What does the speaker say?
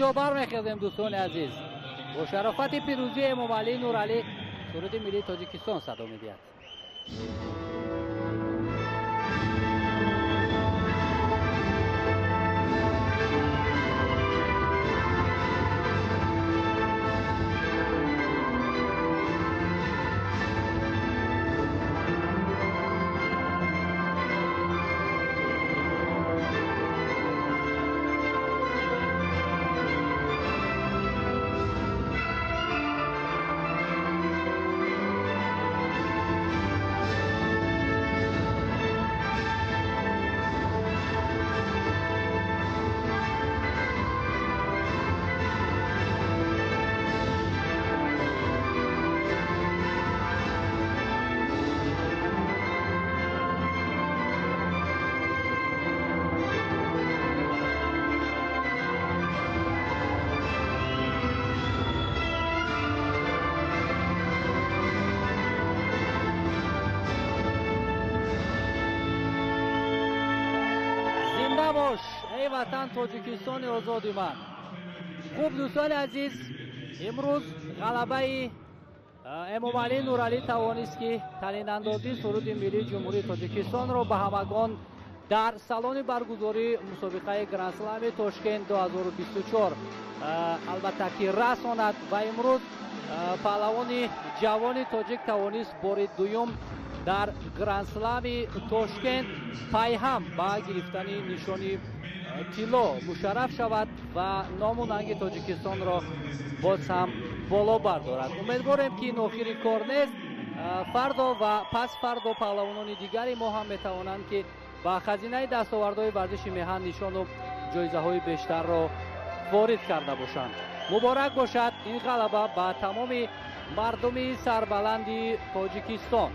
جا برمیخیزیم دوستان عزیز. با شرافت پیروزی امام علی نورعلی سرود ملی تاجیکستان صدا می‌دهد. باش ای وطن تاجیکستان آزاد من. خوب دوستان عزیز، امروز غلبه امام علی نورعلی توانست که تعیین اندازی سرود ملی جمهوری تاجیکستان را به همگان در سالن برگزاری مسابقه گرند اسلم تاشکند 2024 البته که رساند و امروز پهلوان جوان تاجیک توانست بار دوم در گرند اسلم تاشکند پیهم به گرفتن نشانی طلا مشرف شود و نام و ننگ تاجیکستان را باز هم بالا بردارد. امیدواریم که این آخرین کار نیست. فردا و پس فردا پهلوانان دیگری ما هم میتوانند که با خزینه دستاوردهای ورزش میهن نشان و جایزه های بیشتر را وارد کرده باشند. مبارک باشد این غلبه به تمام مردم سربلند تاجیکستان.